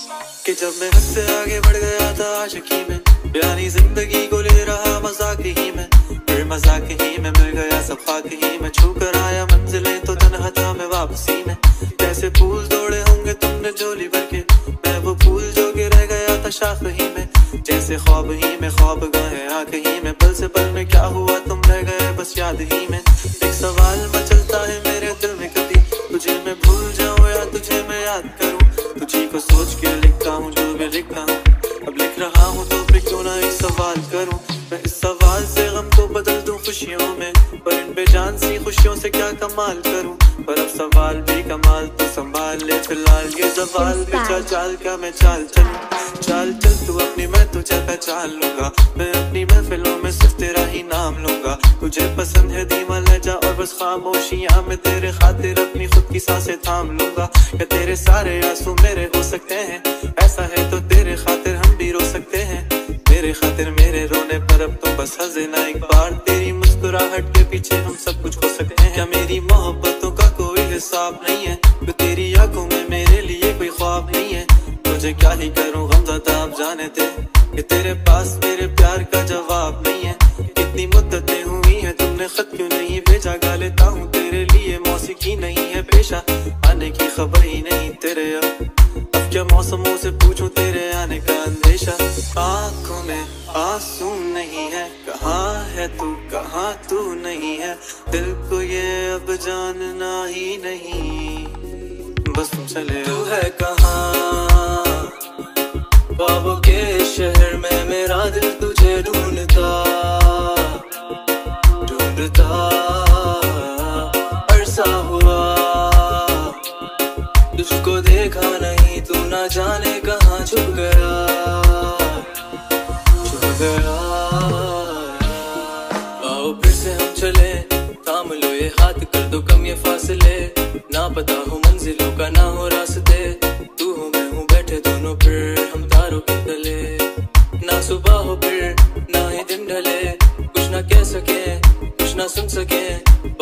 कि जब मैं हद से आगे बढ़ गया था आशिकी में, यानी जिंदगी को ले रहा मजाक ही में, फिर मजाक ही में मिल गया सब खाक ही में, छू कर आया मंजिलें तो तन्हा था मैं वापसी में। जैसे फूल तोड़े होंगे तुमने झोली भर के, मैं वो फूल जो के रह गया था शाख ही में, जैसे ख्वाब ही में ख्वाब गए आंख ही में, पल से पल में क्या हुआ तुम रह गए बस याद ही में। एक सवाल मचलता है मेरे दिल में, कभी तुझे मैं भूल जाऊं या तुझे मैं याद करूं, तुझी को सोच के लिखता हूँ जो भी लिखता हूँ, अब लिख रहा हूँ तो फिर क्यों ना एक सवाल करूं। मैं इस सवाल से गम को बदल दूं खुशियों में, पर इन बेजान सी खुशियों से क्या कमाल करूं, पर अब सवाल भी कमाल तो संभाल ले फिलहाल ये सवाल भी चाल का मैं चाल चलूं। चाल चल तू अपनी मैं तुझे पहचान लूंगा, मैं अपनी महफिलों में सिर्फ तेरा ही नाम लूंगा, तुझे पसंद है धीमा लहजा और बस खामोशियां, मैं तेरे खातिर अपनी खुद की सांसें थाम लूंगा। या तेरे सारे आंसू मेरे हो सकते हैं, ऐसा है तो तेरे खातिर हम भी रो सकते हैं, मेरे खातिर मेरे रोने पर अब तो बस हंसे ना एक बार, तेरी मुस्कुराहट के पीछे हम सब कुछ हो सकते हैं। क्या मेरी मोहब्बतों का कोई हिसाब नहीं है, तो तेरी आंखों में मेरे लिए कोई ख्वाब नहीं है, मुझे क्या ही करूं गमज़दा अब जाने दे, कि तेरे पास मेरे प्यार का जवाब नहीं है। कितनी मुद्दतें हुई हैं तुमने खत क्यों नहीं भेजा, गा लेता हूँ तेरे लिए मौसीकी नहीं है पेशा, आने की खबर ही नहीं तेरे अब क्या मौसमों से पूछूं तेरे आने का अंदेशा। आंखों में आंसू नहीं है, कहाँ है तू कहाँ तू नहीं है, दिल को ये अब जानना ही नहीं, बस तुम चले तू है कहाँ। ख्वाबों के शहर में मेरा दिल तुझे ढूंढता ढूंढता अरसा हुआ, तुझको देखा नहीं तू ना जाने कहाँ छुप गया छुप गया। आओ फिर से हम चले, थाम लो ये हाथ कर दो कम ये फासले, ना पता हो मंजिलों का ना हो रास्ते, तू हो मैं हूँ बैठे दोनों फिर हम तारों के तले, ना सुबह हो फिर ना ही दिन ढले, कुछ ना कह सके कुछ ना सुन सके,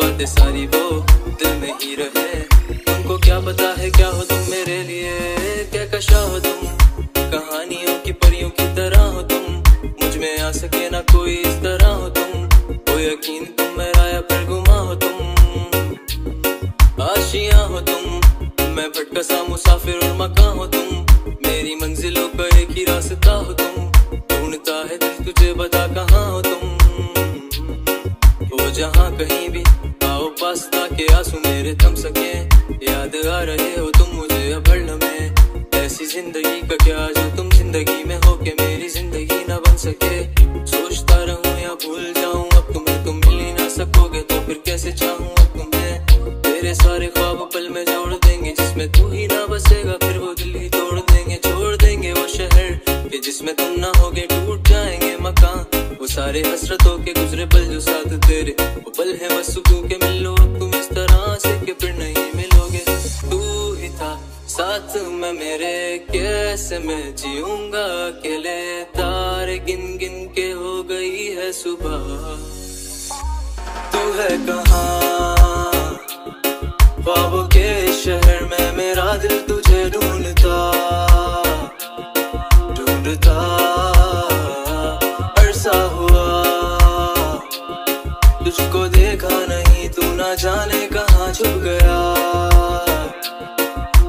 बातें सारी वो दिल में ही रहे, तुमको क्या पता है क्या हो तुम मेरे लिए, क्या कशा हो तुम कहानियों की परियों की तरह हो तुम, मुझ में आ सके ना कोई इस तरह हो तुम, हो यकीन तुम मेरा या फिर गुमा हो तुम, आशियां हो तुम मैं भटका सा मुसाफिर और मकां हो तुम, मेरी मंजिलों का एक ही रास्ता हो तुम, ढूंढता है दिल तुझे बता कहाँ हो तुम, वो जहाँ कहीं भी आओ पास ताकि आंसू मेरे थम सके, याद आ रहे हो तुम मुझे अब हर लम्हे, ऐसी जिंदगी का क्या जो तुम जिंदगी में हो के मेरी जिंदगी न बन सके, सोचता रहूं या भूल जाऊं अब तुम्हें तुम मिल ही ना सकोगे तो फिर कैसे चाहूं अब तुम्हें, तेरे सारे ख्वाब पल में जोड़ देंगे जिसमें तू ही ना बसेगा, फिर वो दिल ही तोड़ देंगे छोड़ देंगे वो शहर कि जिसमें तुम ना होगे, टूट जाएंगे मकान वो सारे हसरतों के गुजरे पल जो साथ तेरे, वो पल है बस सुकून के मिलो अब तुम इस तरह से कि फिर नहीं मिलोगे, तू ही था साथ में मेरे, कैसे मैं जीऊंगा अकेले, तारे गिन गिन के हो गई है सुबह, तू है कहाँ। ख्वाबों के शहर में मेरा दिल तुझे ढूंढता ढूंढता अरसा हुआ, तुझको देखा नहीं तू ना जाने कहाँ छुप गया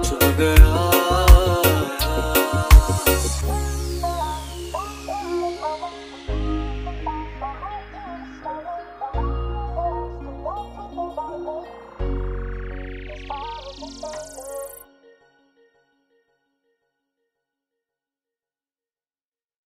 छुप गया। Thank you.